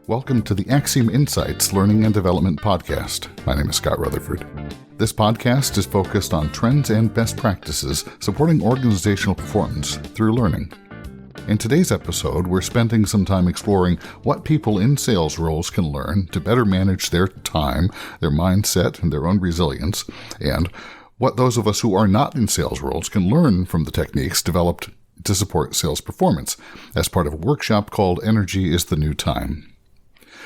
Welcome to the AXIOM Insights Learning and Development Podcast. My name is Scott Rutherford. This podcast is focused on trends and best practices supporting organizational performance through learning. In today's episode, we're spending some time exploring what people in sales roles can learn to better manage their time, their mindset, and their own resilience, and what those of us who are not in sales roles can learn from the techniques developed to support sales performance as part of a workshop called Energy is the New Time.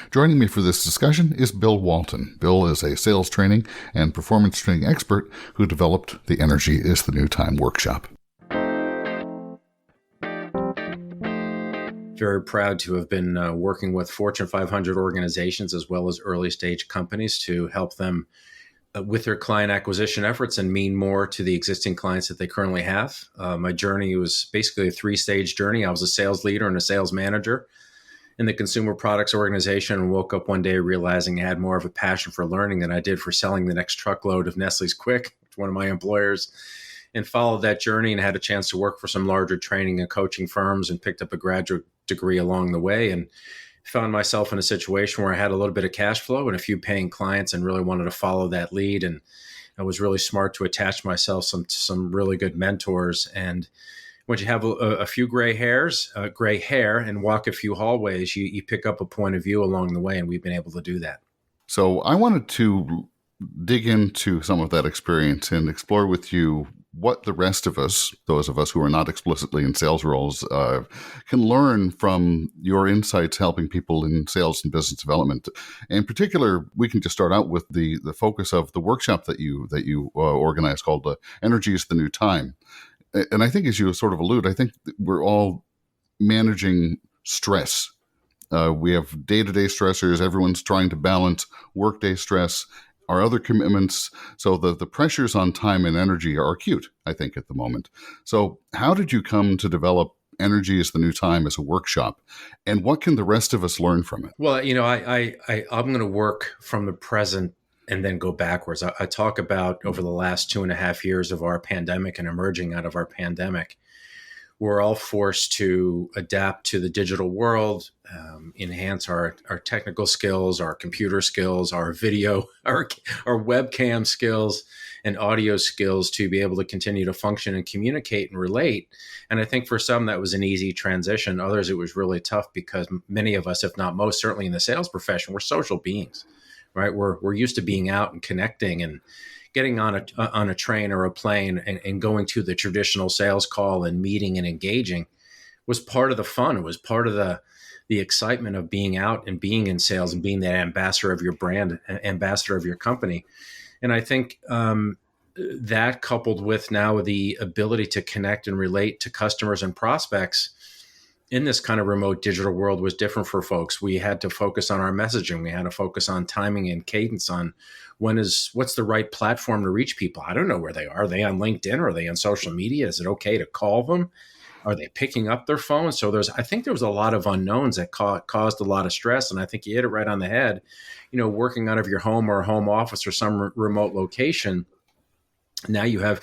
Joining me for this discussion is Bill Walton. Bill is a sales training and performance training expert who developed the Energy is the New Time workshop. Very proud to have been working with Fortune 500 organizations as well as early stage companies to help them with their client acquisition efforts and mean more to the existing clients that they currently have. My journey was basically a three-stage journey. I was a sales leader and a sales manager in the consumer products organization and woke up one day realizing I had more of a passion for learning than I did for selling the next truckload of Nestle's Quick, one of my employers, and followed that journey and had a chance to work for some larger training and coaching firms and picked up a graduate degree along the way and found myself in a situation where I had a little bit of cash flow and a few paying clients and really wanted to follow that lead. And I was really smart to attach myself some really good mentors. And once you have a few gray hair and walk a few hallways, you pick up a point of view along the way. And we've been able to do that. So I wanted to dig into some of that experience and explore with you what the rest of us, those of us who are not explicitly in sales roles, can learn from your insights helping people in sales and business development. In particular, we can just start out with the focus of the workshop that you organized called Energy is the New Time. And I think, as you sort of allude, I think we're all managing stress. We have day-to-day stressors. Everyone's trying to balance workday stress, our other commitments. So the pressures on time and energy are acute, I think, at the moment. So how did you come to develop Energy is the New Time as a workshop? And what can the rest of us learn from it? Well, I'm going to work from the present and then go backwards. I talk about over the last 2.5 years of our pandemic and emerging out of our pandemic, we're all forced to adapt to the digital world, enhance our technical skills, our computer skills, our video, our webcam skills and audio skills to be able to continue to function and communicate and relate. And I think for some that was an easy transition. Others, it was really tough because many of us, if not most, certainly in the sales profession, we're social beings. Right, we're used to being out and connecting and getting on a train or a plane and going to the traditional sales call and meeting and engaging was part of the fun. It was part of the excitement of being out and being in sales and being the ambassador of your brand, ambassador of your company. And I think that coupled with now the ability to connect and relate to customers and prospects in this kind of remote digital world was different for folks. We had to focus on our messaging. We had to focus on timing and cadence on what's the right platform to reach people. I don't know where they are. Are they on LinkedIn? Are they on social media? Is it okay to call them? Are they picking up their phone? So I think there was a lot of unknowns that caused a lot of stress. And I think you hit it right on the head. Working out of your home or home office or some remote location, now you have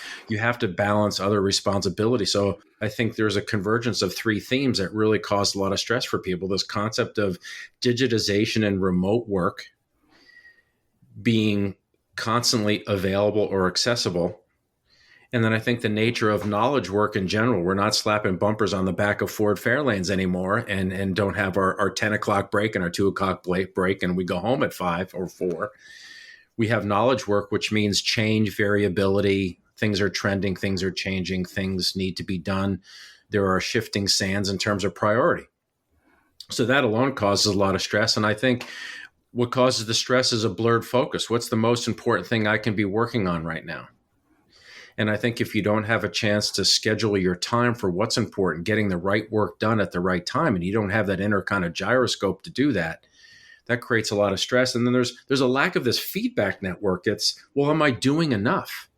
to balance other responsibilities. So I think there's a convergence of three themes that really caused a lot of stress for people. This concept of digitization and remote work being constantly available or accessible. And then I think the nature of knowledge work in general, we're not slapping bumpers on the back of Ford Fairlanes anymore and don't have our 10 o'clock break and our 2 o'clock break and we go home at 5 or 4. We have knowledge work, which means change, variability. Things are trending, things are changing, things need to be done. There are shifting sands in terms of priority. So that alone causes a lot of stress. And I think what causes the stress is a blurred focus. What's the most important thing I can be working on right now? And I think if you don't have a chance to schedule your time for what's important, getting the right work done at the right time, and you don't have that inner kind of gyroscope to do that, that creates a lot of stress. And then there's a lack of this feedback network. It's, well, am I doing enough?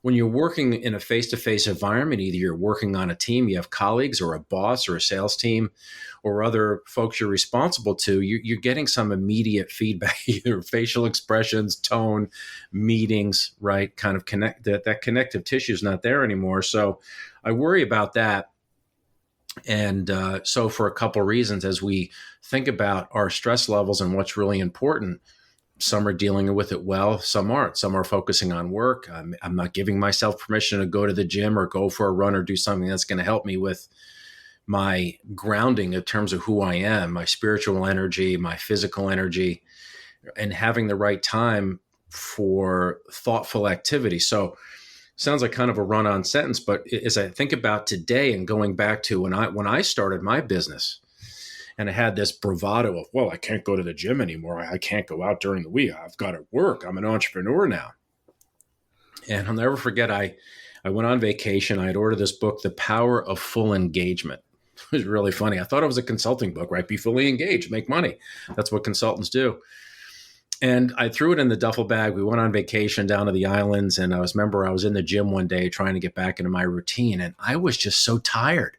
When you're working in a face-to-face environment, either you're working on a team, you have colleagues or a boss or a sales team or other folks you're responsible to, you're getting some immediate feedback, either facial expressions, tone, meetings, right? Kind of that connective tissue is not there anymore. So I worry about that. And so for a couple of reasons, as we think about our stress levels and what's really important, some are dealing with it well, some aren't. Some are focusing on work. I'm not giving myself permission to go to the gym or go for a run or do something that's going to help me with my grounding in terms of who I am, my spiritual energy, my physical energy, and having the right time for thoughtful activity. So sounds like kind of a run-on sentence, but as I think about today and going back to when I started my business, and I had this bravado of, well, I can't go to the gym anymore. I can't go out during the week. I've got to work. I'm an entrepreneur now. And I'll never forget, I went on vacation. I had ordered this book, The Power of Full Engagement. It was really funny. I thought it was a consulting book, right? Be fully engaged, make money. That's what consultants do. And I threw it in the duffel bag. We went on vacation down to the islands. And I was in the gym one day trying to get back into my routine. And I was just so tired.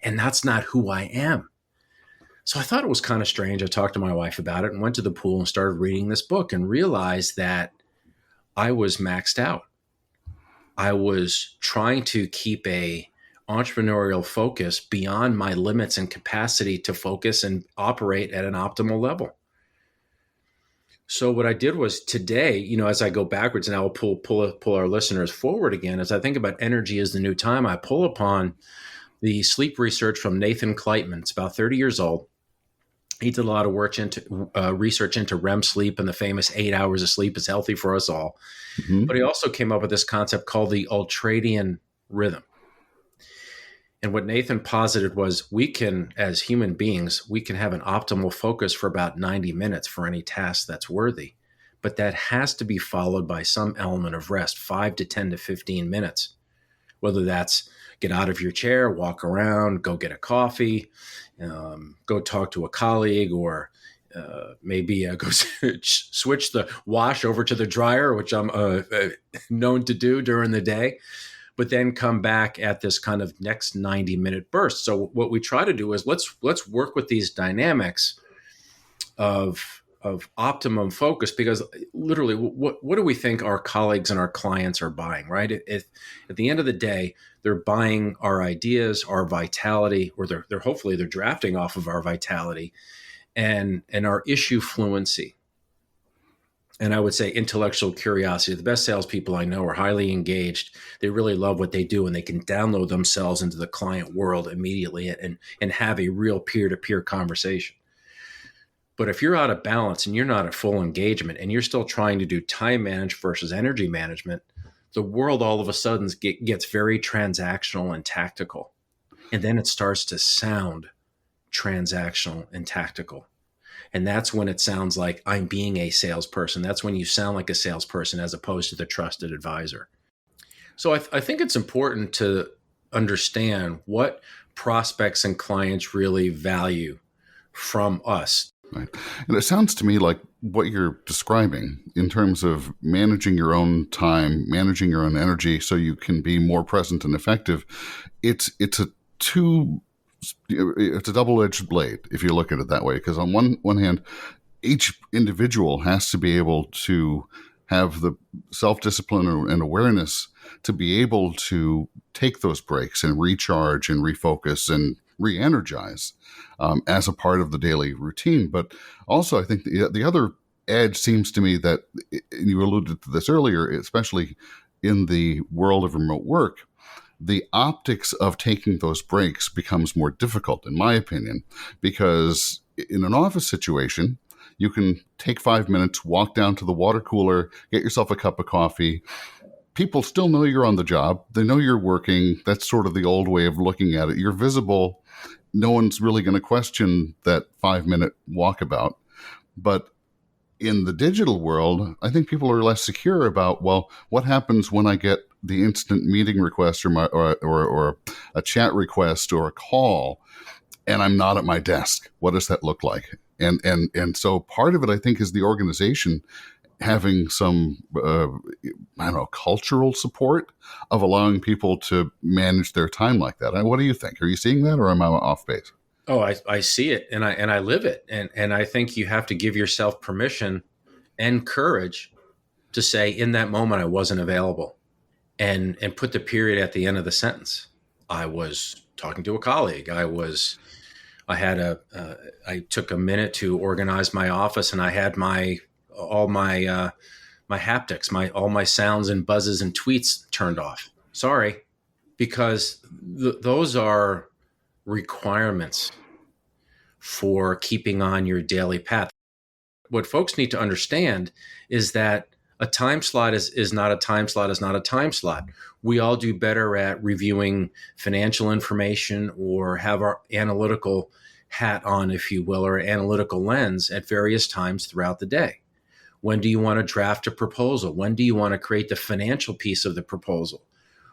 And that's not who I am. So I thought it was kind of strange. I talked to my wife about it and went to the pool and started reading this book and realized that I was maxed out. I was trying to keep a entrepreneurial focus beyond my limits and capacity to focus and operate at an optimal level. So what I did was today, as I go backwards, and I will pull our listeners forward again, as I think about energy as the new time, I pull upon the sleep research from Nathan Kleitman. It's about 30 years old. He did a lot of work into research into REM sleep, and the famous 8 hours of sleep is healthy for us all. Mm-hmm. But he also came up with this concept called the ultradian rhythm. And what Nathan posited was we can, as human beings, we can have an optimal focus for about 90 minutes for any task that's worthy. But that has to be followed by some element of rest, 5 to 10 to 15 minutes, whether that's get out of your chair, walk around, go get a coffee, go talk to a colleague, or maybe go switch the wash over to the dryer, which I'm known to do during the day, but then come back at this kind of next 90-minute burst. So what we try to do is let's work with these dynamics of optimum focus, because literally what do we think our colleagues and our clients are buying, right? At the end of the day, they're buying our ideas, our vitality, or they're hopefully they're drafting off of our vitality and our issue fluency. And I would say intellectual curiosity. The best salespeople I know are highly engaged. They really love what they do, and they can download themselves into the client world immediately and have a real peer-to-peer conversation. But if you're out of balance and you're not at full engagement and you're still trying to do time management versus energy management, the world all of a sudden gets very transactional and tactical. And then it starts to sound transactional and tactical. And that's when it sounds like I'm being a salesperson. That's when you sound like a salesperson as opposed to the trusted advisor. So I think it's important to understand what prospects and clients really value from us. Right. And it sounds to me like what you're describing in terms of managing your own time, managing your own energy so you can be more present and effective. It's a double-edged blade if you look at it that way, because on one hand, each individual has to be able to have the self-discipline and awareness to be able to take those breaks and recharge and refocus and re-energize as a part of the daily routine. But also, I think the other edge seems to me that, and you alluded to this earlier, especially in the world of remote work, the optics of taking those breaks becomes more difficult, in my opinion, because in an office situation, you can take 5 minutes, walk down to the water cooler, get yourself a cup of coffee. People still know you're on the job. They know you're working. That's sort of the old way of looking at it. You're visible. No one's really going to question that 5-minute walkabout. But in the digital world, I think people are less secure about, well, what happens when I get the instant meeting request or a chat request or a call and I'm not at my desk? What does that look like? And so part of it, I think, is the organization having some, cultural support of allowing people to manage their time like that. What do you think? Are you seeing that, or am I off base? Oh, I see it, and I live it. And I think you have to give yourself permission and courage to say, in that moment, I wasn't available, and put the period at the end of the sentence. I was talking to a colleague. I took a minute to organize my office, and I had all my haptics, all my sounds and buzzes and tweets turned off. Sorry, because those are requirements for keeping on your daily path. What folks need to understand is that a time slot is not a time slot is not a time slot. We all do better at reviewing financial information or have our analytical hat on, if you will, or analytical lens at various times throughout the day. When do you want to draft a proposal? When do you want to create the financial piece of the proposal?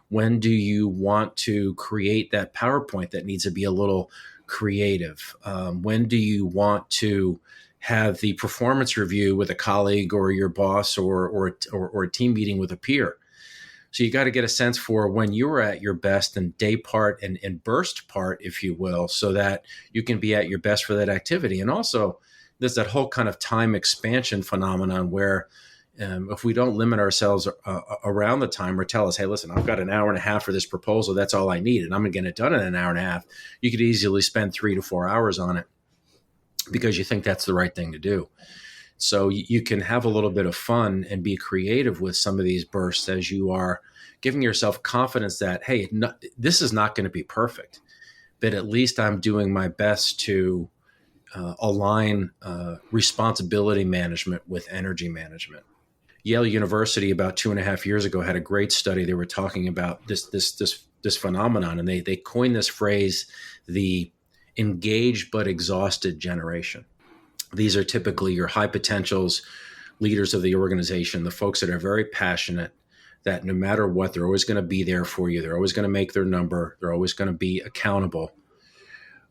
When do you want to create that PowerPoint that needs to be a little creative? When do you want to have the performance review with a colleague or your boss or a team meeting with a peer? So you got to get a sense for when you're at your best and day part and burst part, if you will, so that you can be at your best for that activity. And also there's that whole kind of time expansion phenomenon where if we don't limit ourselves around the time or tell us, hey, listen, I've got an hour and a half for this proposal. That's all I need. And I'm going to get it done in an hour and a half. You could easily spend 3 to 4 hours on it because you think that's the right thing to do. So you can have a little bit of fun and be creative with some of these bursts as you are giving yourself confidence that, hey, this is not going to be perfect, but at least I'm doing my best to align responsibility management with energy management. Yale University about 2.5 years ago had a great study. They were talking about this phenomenon, and they coined this phrase, the engaged but exhausted generation. These are typically your high potentials, leaders of the organization, the folks that are very passionate, that no matter what, they're always going to be there for you. They're always going to make their number. They're always going to be accountable.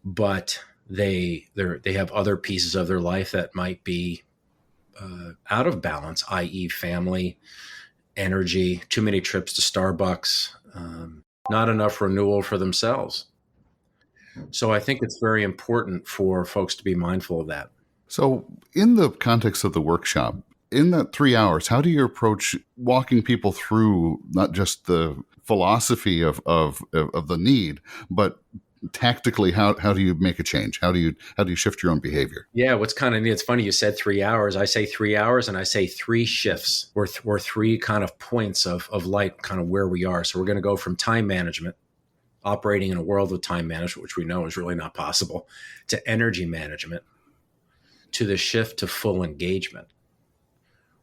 But they have other pieces of their life that might be out of balance, i.e. family, energy, too many trips to Starbucks, not enough renewal for themselves. So I think it's very important for folks to be mindful of that. So in the context of the workshop, in that 3 hours, how do you approach walking people through not just the philosophy of the need, but tactically, how do you make a change? How do you shift your own behavior? Yeah, what's kind of neat, it's funny you said 3 hours. I say 3 hours and I say 3 shifts or 3 kind of points of light, kind of where we are. So we're going to go from time management, operating in a world of time management, which we know is really not possible, to energy management, to the shift to full engagement,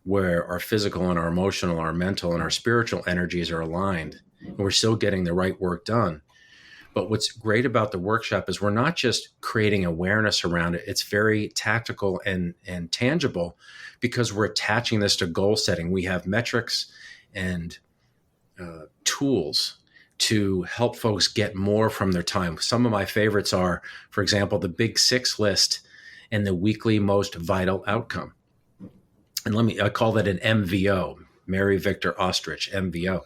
where our physical and our emotional, our mental and our spiritual energies are aligned, and we're still getting the right work done. But what's great about the workshop is we're not just creating awareness around it. It's very tactical and tangible because we're attaching this to goal setting. We have metrics and tools to help folks get more from their time. Some of my favorites are, for example, the Big Six list and the weekly most vital outcome. And I call that an MVO, Mary Victor Ostrich, MVO.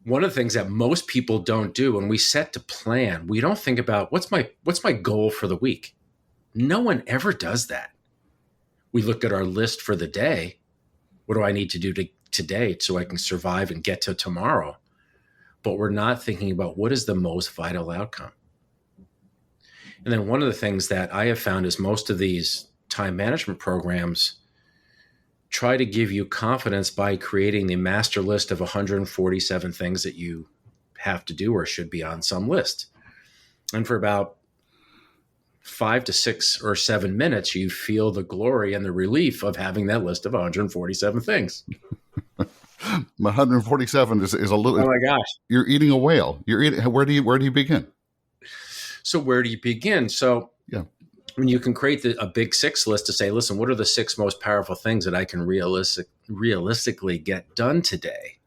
One of the things that most people don't do when we set to plan, we don't think about what's my goal for the week. No one ever does that. We look at our list for the day. What do I need to do today so I can survive and get to tomorrow? But we're not thinking about what is the most vital outcome. And then one of the things that I have found is most of these time management programs try to give you confidence by creating the master list of 147 things that you have to do or should be on some list. And for about 5 to 6 or 7 minutes, you feel the glory and the relief of having that list of 147 things. 147 is a little. Oh my gosh! You're eating a whale. Where do you begin? So where do you begin? So yeah. When you can create a big 6 list to say, listen, what are the 6 most powerful things that I can realistically get done today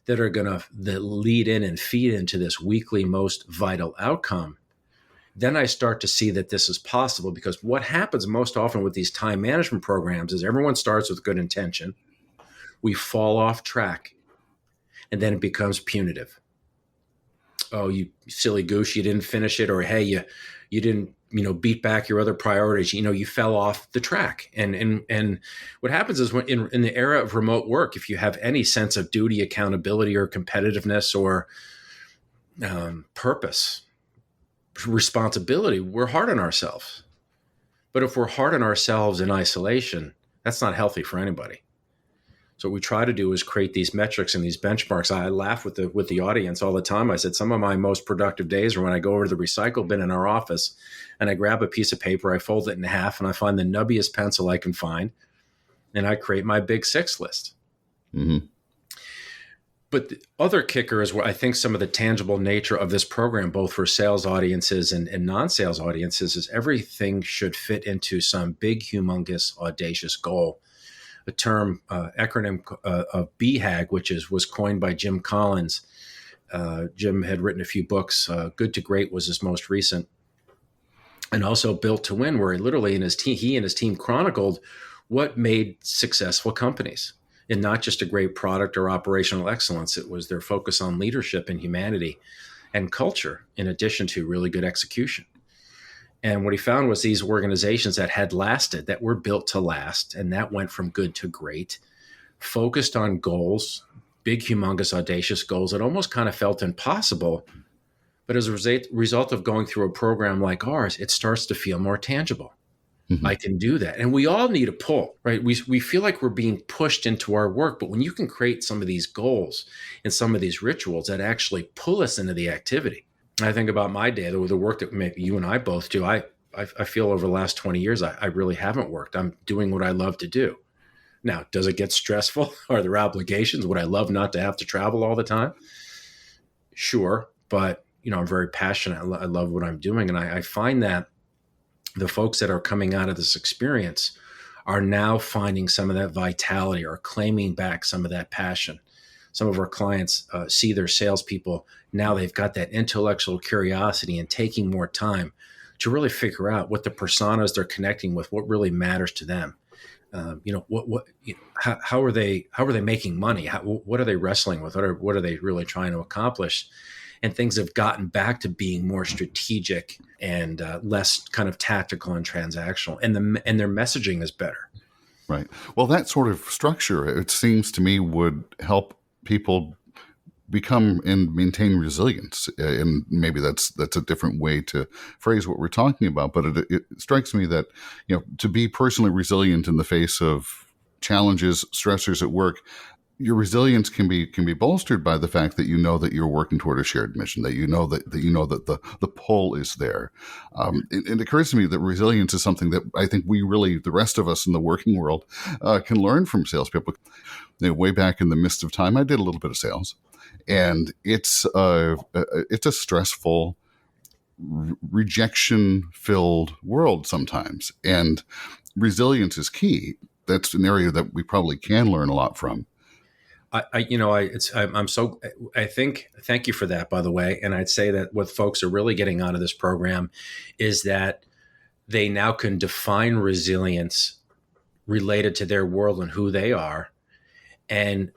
that are going to lead in and feed into this weekly most vital outcome? Then I start to see that this is possible, because what happens most often with these time management programs is everyone starts with good intention. We fall off track, and then it becomes punitive. Oh, you silly goose, you didn't finish it, or hey, you didn't beat back your other priorities. You fell off the track. And what happens is when in the era of remote work, if you have any sense of duty, accountability, or competitiveness or purpose, responsibility, we're hard on ourselves. But if we're hard on ourselves in isolation, that's not healthy for anybody. So what we try to do is create these metrics and these benchmarks. I laugh with the audience all the time. I said some of my most productive days are when I go over to the recycle bin in our office and I grab a piece of paper, I fold it in half, and I find the nubbiest pencil I can find, and I create my big six list. Mm-hmm. But the other kicker is where I think some of the tangible nature of this program, both for sales audiences and non-sales audiences, is everything should fit into some big, humongous, audacious goal. A term, acronym of BHAG, which was coined by Jim Collins. Jim had written a few books. Good to Great was his most recent. And also Built to Win, where he and his team chronicled what made successful companies. And not just a great product or operational excellence. It was their focus on leadership and humanity and culture, in addition to really good execution. And what he found was these organizations that had lasted, that were built to last, and that went from good to great, focused on goals, big, humongous, audacious goals that almost kind of felt impossible. But as a result of going through a program like ours, it starts to feel more tangible. Mm-hmm. I can do that. And we all need a pull, right? We feel like we're being pushed into our work, but when you can create some of these goals and some of these rituals that actually pull us into the activity. I think about my day, the work that maybe you and I both do. I feel over the last 20 years, I really haven't worked. I'm doing what I love to do. Now, does it get stressful? Are there obligations? Would I love not to have to travel all the time? Sure. But, I'm very passionate. I love what I'm doing. And I find that the folks that are coming out of this experience are now finding some of that vitality or claiming back some of that passion. Some of our clients see their salespeople. Now they've got that intellectual curiosity and taking more time to really figure out what the personas they're connecting with, what really matters to them. How are they making money? What are they wrestling with? What are they really trying to accomplish? And things have gotten back to being more strategic and less kind of tactical and transactional. And their messaging is better. Right. Well, that sort of structure, it seems to me, would help people become and maintain resilience. And maybe that's a different way to phrase what we're talking about. But it strikes me that, to be personally resilient in the face of challenges, stressors at work, your resilience can be bolstered by the fact that that you're working toward a shared mission, that the pull is there. It occurs to me that resilience is something that I think the rest of us in the working world, can learn from salespeople. Way back in the midst of time, I did a little bit of sales, and it's a stressful, rejection-filled world sometimes, and resilience is key. That's an area that we probably can learn a lot from. Thank you for that, by the way. And I'd say that what folks are really getting out of this program is that they now can define resilience related to their world and who they are, and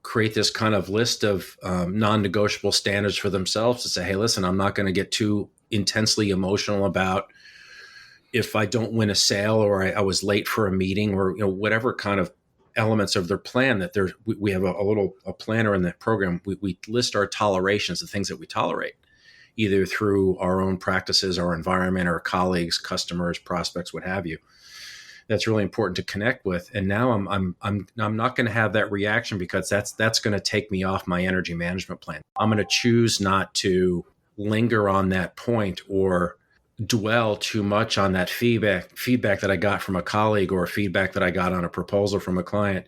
create this kind of list of non-negotiable standards for themselves to say, hey, listen, I'm not going to get too intensely emotional about if I don't win a sale or I was late for a meeting or whatever kind of elements of their plan that we have a planner in that program. We list our tolerations, the things that we tolerate, either through our own practices, our environment, our colleagues, customers, prospects, what have you. That's really important to connect with. And now I'm not going to have that reaction because that's going to take me off my energy management plan. I'm going to choose not to linger on that point or dwell too much on that feedback that I got from a colleague or feedback that I got on a proposal from a client.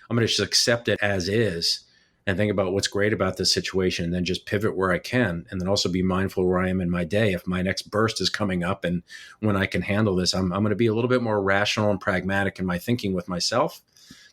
I'm going to just accept it as is and think about what's great about this situation, and then just pivot where I can, and then also be mindful where I am in my day. If my next burst is coming up and when I can handle this, I'm going to be a little bit more rational and pragmatic in my thinking with myself,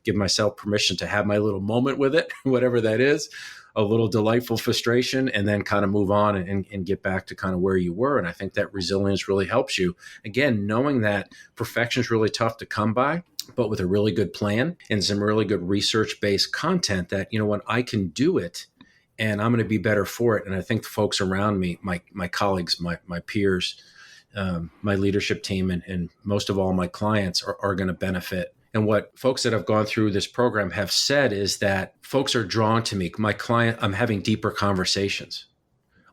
give myself permission to have my little moment with it, whatever that is, a little delightful frustration, and then kind of move on and get back to kind of where you were. And I think that resilience really helps you. Again, knowing that perfection is really tough to come by, but with a really good plan and some really good research-based content that, when I can do it and I'm going to be better for it. And I think the folks around me, my colleagues, my peers, my leadership team, and most of all, my clients are going to benefit. And what folks that have gone through this program have said is that folks are drawn to me. My client, I'm having deeper conversations.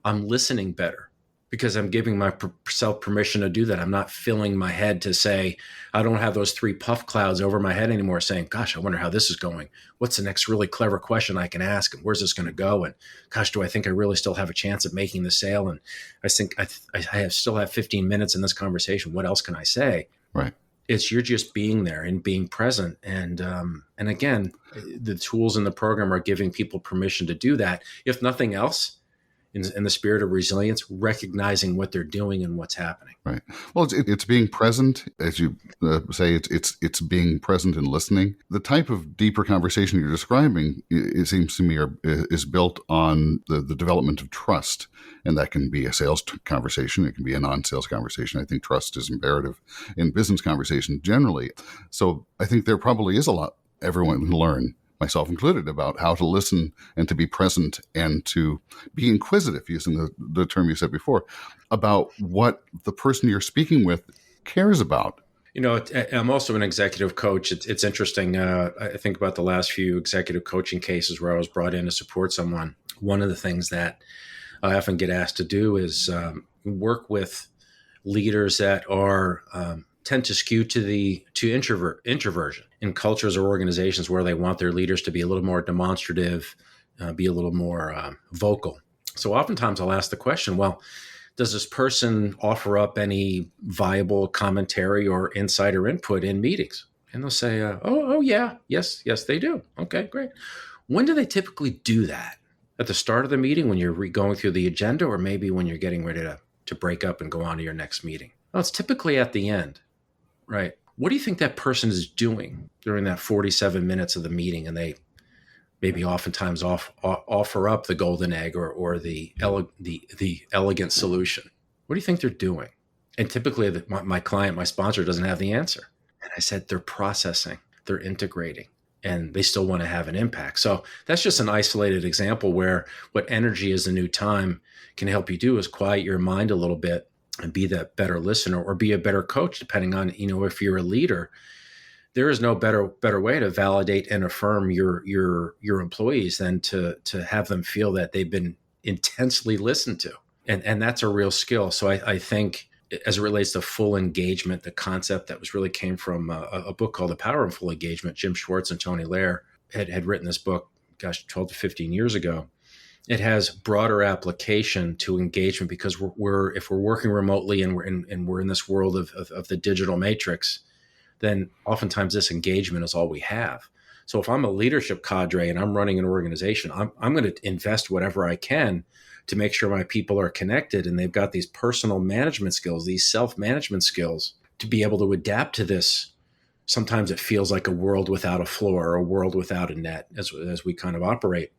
I'm listening better because I'm giving myself permission to do that. I'm not filling my head to say, I don't have those 3 puff clouds over my head anymore saying, gosh, I wonder how this is going. What's the next really clever question I can ask? And where's this going to go? And gosh, do I think I really still have a chance at making the sale? And I think still have 15 minutes in this conversation. What else can I say? Right. It's you're just being there and being present. And again, the tools in the program are giving people permission to do that. If nothing else, in the spirit of resilience, recognizing what they're doing and what's happening. Right. Well, it's being present, as you say. It's being present and listening. The type of deeper conversation you're describing, it seems to me, is built on the development of trust, and that can be a sales conversation. It can be a non-sales conversation. I think trust is imperative in business conversation generally. So I think there probably is a lot everyone can learn, myself included, about how to listen and to be present and to be inquisitive, using the term you said before, about what the person you're speaking with cares about. I'm also an executive coach. It's interesting. I think about the last few executive coaching cases where I was brought in to support someone. One of the things that I often get asked to do is work with leaders that are tend to skew to introversion in cultures or organizations where they want their leaders to be a little more demonstrative, be a little more vocal. So oftentimes I'll ask the question, well, does this person offer up any viable commentary or insight or input in meetings? And they'll say, oh yeah, yes, they do. Okay, great. When do they typically do that? At the start of the meeting, when you're going through the agenda, or maybe when you're getting ready to break up and go on to your next meeting? Well, it's typically at the end. Right. What do you think that person is doing during that 47 minutes of the meeting? And they maybe oftentimes offer up the golden egg or the elegant solution. What do you think they're doing? And typically my client, my sponsor, doesn't have the answer. And I said, they're processing, they're integrating, and they still want to have an impact. So that's just an isolated example where what energy is the new time can help you do is quiet your mind a little bit and be that better listener, or be a better coach, depending on, if you're a leader. There is no better way to validate and affirm your employees than to have them feel that they've been intensely listened to. And that's a real skill. So I think as it relates to full engagement, the concept that really came from a book called The Power of Full Engagement. Jim Schwartz and Tony Lair had written this book, 12 to 15 years ago. It has broader application to engagement because if we're working remotely and we're in this world of the digital matrix, then oftentimes this engagement is all we have. So if I'm a leadership cadre and I'm running an organization, I'm going to invest whatever I can to make sure my people are connected and they've got these personal management skills, these self-management skills to be able to adapt to this. Sometimes it feels like a world without a floor or a world without a net as we kind of operate.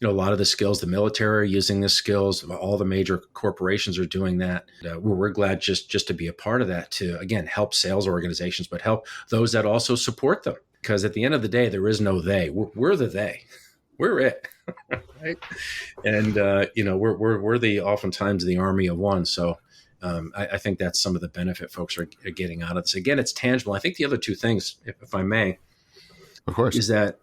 A lot of the skills, the military are using the skills, all the major corporations are doing that. We're glad just to be a part of that, to, again, help sales organizations, but help those that also support them. Because at the end of the day, there is no they. We're the they. We're it. Right? And, we're oftentimes the army of one. So I think that's some of the benefit folks are getting out of this. Again, it's tangible. I think the other two things, if I may, of course, is that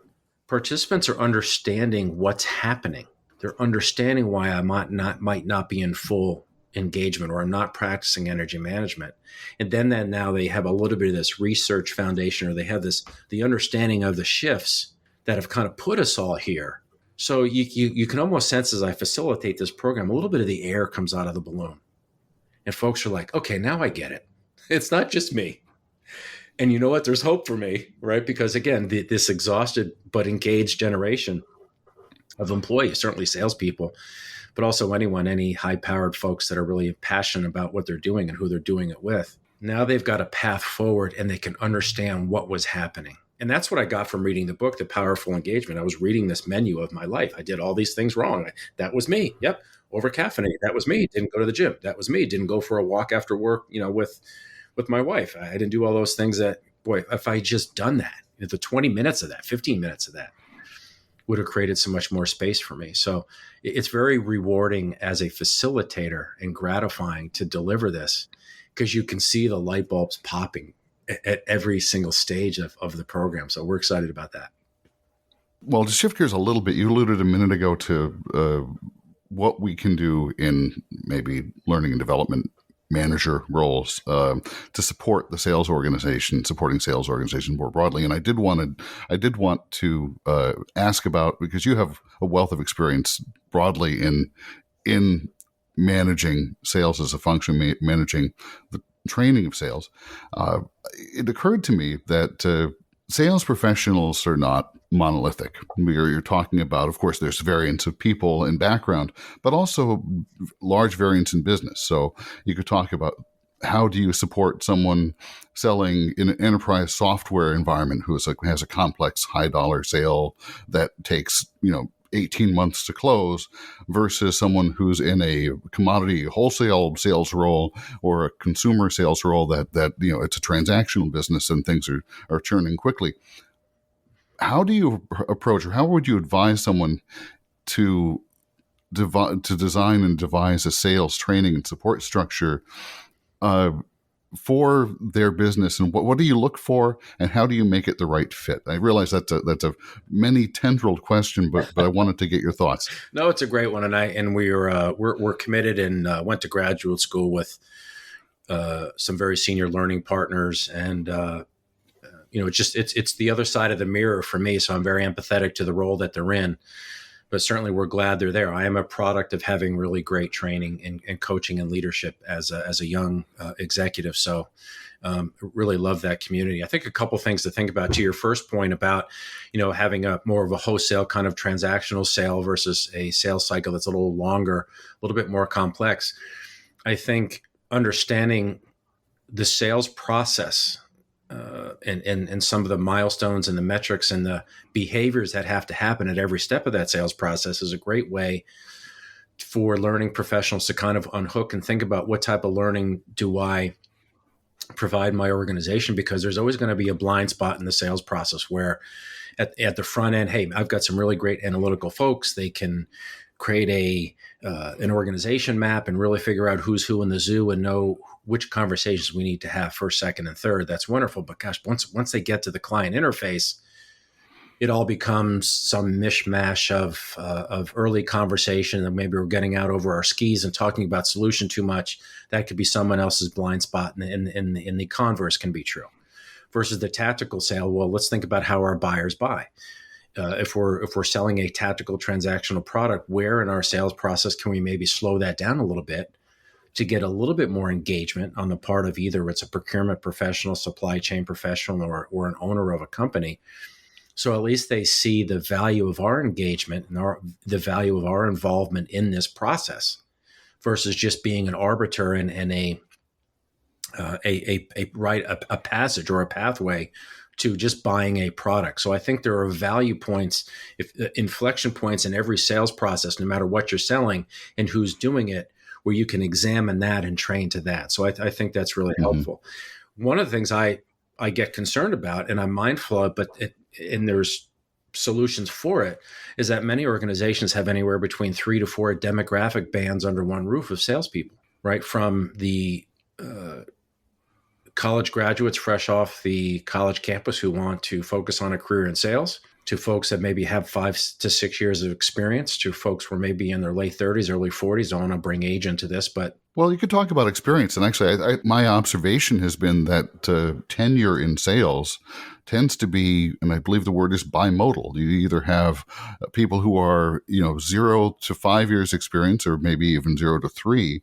participants are understanding what's happening. They're understanding why I might not be in full engagement, or I'm not practicing energy management. And then now they have a little bit of this research foundation, or they have the understanding of the shifts that have kind of put us all here. So you can almost sense, as I facilitate this program, a little bit of the air comes out of the balloon. And folks are like, okay, now I get it. It's not just me. And you know what? There's hope for me, right? Because again, this exhausted but engaged generation of employees, certainly salespeople, but also any high-powered folks that are really passionate about what they're doing and who they're doing it with. Now they've got a path forward and they can understand what was happening. And that's what I got from reading the book, The Powerful Engagement. I was reading this menu of my life. I did all these things wrong. That was me. Yep. Over caffeinate. That was me. Didn't go to the gym. That was me. Didn't go for a walk after work, with my wife. I didn't do all those things that, boy, if I had just done that, the 20 minutes of that, 15 minutes of that would have created so much more space for me. So it's very rewarding as a facilitator and gratifying to deliver this, because you can see the light bulbs popping at every single stage of the program. So we're excited about that. Well, to shift gears a little bit, you alluded a minute ago to what we can do in maybe learning and development manager roles to support the sales organization, supporting sales organization more broadly. And I did want to ask about, because you have a wealth of experience broadly in managing sales as a function, managing the training of sales. It occurred to me that sales professionals are not monolithic. You're talking about, of course, there's variance of people and background, but also large variance in business. So you could talk about, how do you support someone selling in an enterprise software environment who has a complex high dollar sale that takes 18 months to close, versus someone who's in a commodity wholesale sales role or a consumer sales role that it's a transactional business and things are churning quickly. How do you approach, or how would you advise someone to design and devise a sales training and support structure for their business, and what do you look for, and how do you make it the right fit? I realize that's a many tendrilled question, but I wanted to get your thoughts. No, it's a great one, and we're committed, and went to graduate school with some very senior learning partners, and it's the other side of the mirror for me. So I'm very empathetic to the role that they're in, but certainly we're glad they're there. I am a product of having really great training and coaching and leadership as a young executive. So really love that community. I think a couple things to think about to your first point about, having a more of a wholesale kind of transactional sale versus a sales cycle that's a little longer, a little bit more complex. I think understanding the sales process and some of the milestones and the metrics and the behaviors that have to happen at every step of that sales process is a great way for learning professionals to kind of unhook and think about, what type of learning do I provide my organization? Because there's always going to be a blind spot in the sales process where at the front end, hey, I've got some really great analytical folks. They can create an organization map and really figure out who's who in the zoo and know which conversations we need to have first, second, and third. That's wonderful. But gosh, once they get to the client interface, it all becomes some mishmash of early conversation that maybe we're getting out over our skis and talking about solution too much. That could be someone else's blind spot, and the converse can be true. Versus the tactical sale, well, let's think about how our buyers buy. If we're selling a tactical transactional product, where in our sales process can we maybe slow that down a little bit to get a little bit more engagement on the part of either it's a procurement professional, supply chain professional, or an owner of a company. So at least they see the value of our engagement and the value of our involvement in this process, versus just being an arbiter and a passage or a pathway to just buying a product. So I think there are value points, inflection points in every sales process, no matter what you're selling and who's doing it, where you can examine that and train to that. So I think that's really helpful. One of the things I get concerned about, and I'm mindful of, and there's solutions for it, is that many organizations have anywhere between 3 to 4 demographic bands under one roof of salespeople, right? From the college graduates fresh off the college campus who want to focus on a career in sales, to folks that maybe have 5 to 6 years of experience, to folks who are maybe in their late 30s, early 40s. I don't want to bring age into this, but well, you could talk about experience. And actually, my observation has been that tenure in sales tends to be, and I believe the word is bimodal. You either have people who are, 0 to 5 years experience, or maybe even 0 to 3.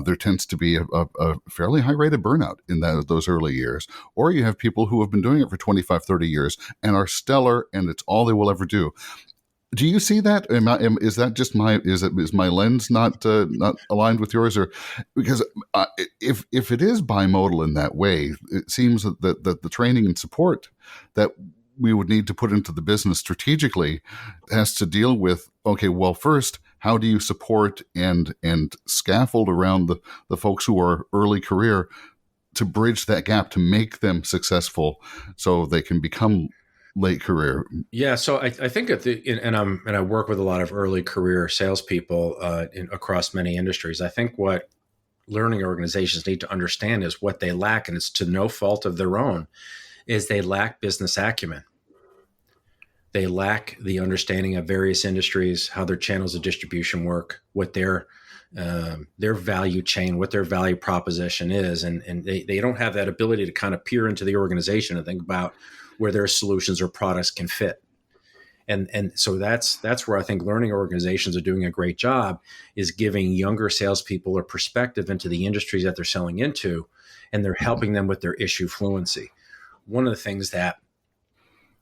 There tends to be a fairly high rate of burnout in those early years. Or you have people who have been doing it for 25, 30 years and are stellar, and it's all they will ever do. Do you see that? Is that just is my lens not aligned with yours? Or because if it is bimodal in that way, it seems that the training and support that we would need to put into the business strategically has to deal with, okay, well, first, how do you support and scaffold around the folks who are early career to bridge that gap, to make them successful so they can become late career? Yeah, so I think and I work with a lot of early career salespeople across many industries. I think what learning organizations need to understand is what they lack, and it's to no fault of their own, is they lack business acumen. They lack the understanding of various industries, how their channels of distribution work, what their value chain, what their value proposition is. And they don't have that ability to kind of peer into the organization and think about where their solutions or products can fit. And so that's where I think learning organizations are doing a great job, is giving younger salespeople a perspective into the industries that they're selling into, and they're helping them with their issue fluency. One of the things that,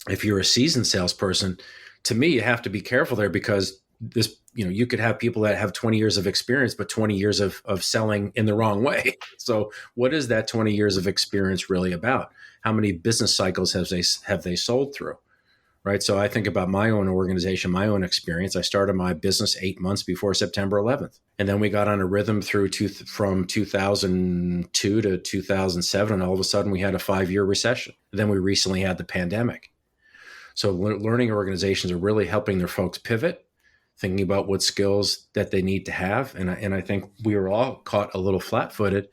if you're a seasoned salesperson, to me, you have to be careful there, because this, you could have people that have 20 years of experience, but 20 years of selling in the wrong way. So what is that 20 years of experience really about? How many business cycles have they sold through? Right. So I think about my own organization, my own experience. I started my business 8 months before September 11th. And then we got on a rhythm from 2002 to 2007. And all of a sudden we had a 5-year recession. And then we recently had the pandemic. So learning organizations are really helping their folks pivot, thinking about what skills that they need to have. And I think we were all caught a little flat-footed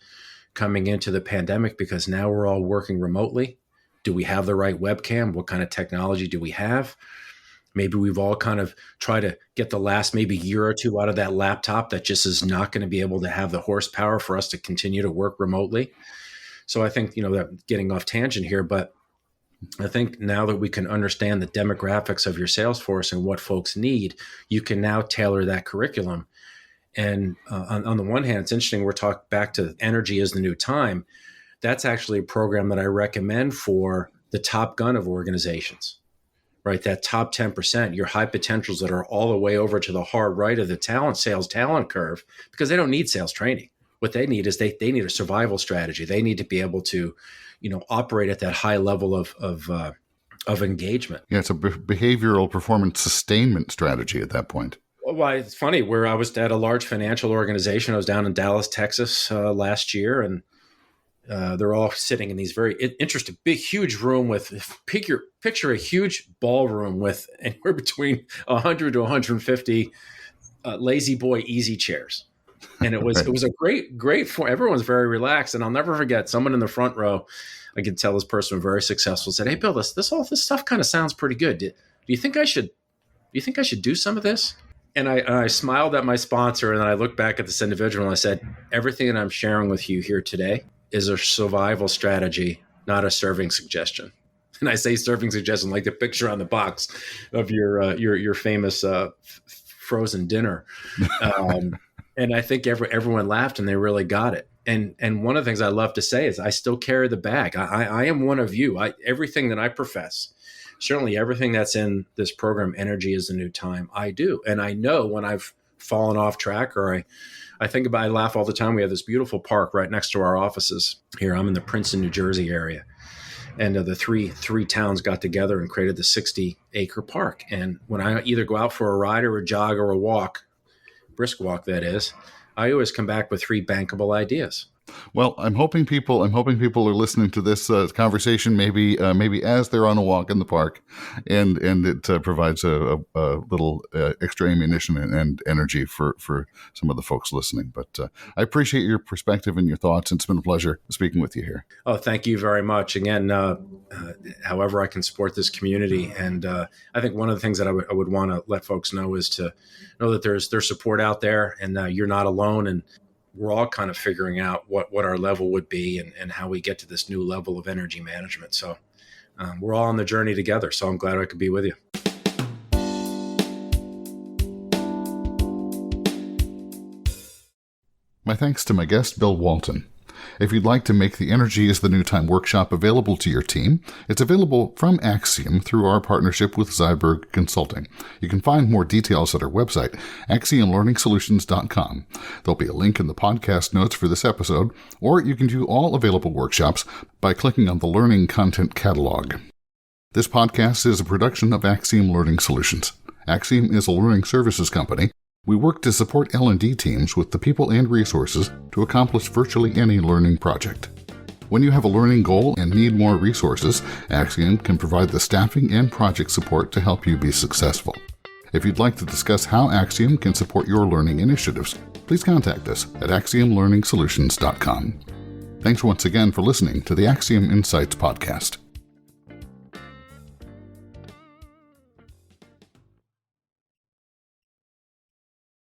coming into the pandemic, because now we're all working remotely. Do we have the right webcam? What kind of technology do we have? Maybe we've all kind of tried to get the last maybe year or two out of that laptop that just is not going to be able to have the horsepower for us to continue to work remotely. So I think, that getting off tangent here, but I think now that we can understand the demographics of your sales force and what folks need, you can now tailor that curriculum. And on the one hand, it's interesting, we're talking back to Energy is the New Time. That's actually a program that I recommend for the top gun of organizations, right? That top 10%, your high potentials that are all the way over to the hard right of the sales talent curve, because they don't need sales training. What they need is they need a survival strategy. They need to be able to, operate at that high level of engagement. Yeah, it's a behavioral performance sustainment strategy at that point. Well, it's funny, where I was at a large financial organization. I was down in Dallas, Texas last year, and they're all sitting in these very interesting, big, huge room with, picture a huge ballroom with anywhere between 100 to 150 lazy boy easy chairs. And it was right. It was a great form. Everyone's very relaxed. And I'll never forget, someone in the front row, I could tell this person was very successful, said, "Hey, Bill, this stuff kind of sounds pretty good. Do you think I should do some of this?" And I smiled at my sponsor, and then I looked back at this individual and I said, "Everything that I'm sharing with you here today is a survival strategy, not a serving suggestion." And I say serving suggestion like the picture on the box of your famous frozen dinner. And I think everyone laughed and they really got it. And one of the things I love to say is I still carry the bag. I am one of you. Everything that I profess, certainly everything that's in this program, Energy is the New Time, I do. And I know when I've fallen off track, or I laugh all the time. We have this beautiful park right next to our offices here. I'm in the Princeton, New Jersey area. And the three towns got together and created the 60-acre park. And when I either go out for a ride or a jog or a walk, brisk walk that is, I always come back with 3 bankable ideas. Well, I'm hoping people are listening to this conversation maybe as they're on a walk in the park, and it provides a little extra ammunition and energy for some of the folks listening. But I appreciate your perspective and your thoughts. It's been a pleasure speaking with you here. Oh, thank you very much. Again, however I can support this community, and I think one of the things that I would want to let folks know is to know that there's support out there, and you're not alone. And we're all kind of figuring out what our level would be and how we get to this new level of energy management. So we're all on the journey together. So I'm glad I could be with you. My thanks to my guest, Bill Walton. If you'd like to make the Energy is the New Time workshop available to your team, it's available from AXIOM through our partnership with Zeiberg Consulting. You can find more details at our website, AXIOMlearningsolutions.com. There'll be a link in the podcast notes for this episode, or you can view all available workshops by clicking on the Learning Content Catalog. This podcast is a production of AXIOM Learning Solutions. AXIOM is a learning services company. We work to support L&D teams with the people and resources to accomplish virtually any learning project. When you have a learning goal and need more resources, AXIOM can provide the staffing and project support to help you be successful. If you'd like to discuss how AXIOM can support your learning initiatives, please contact us at AXIOMlearningsolutions.com. Thanks once again for listening to the AXIOM Insights podcast.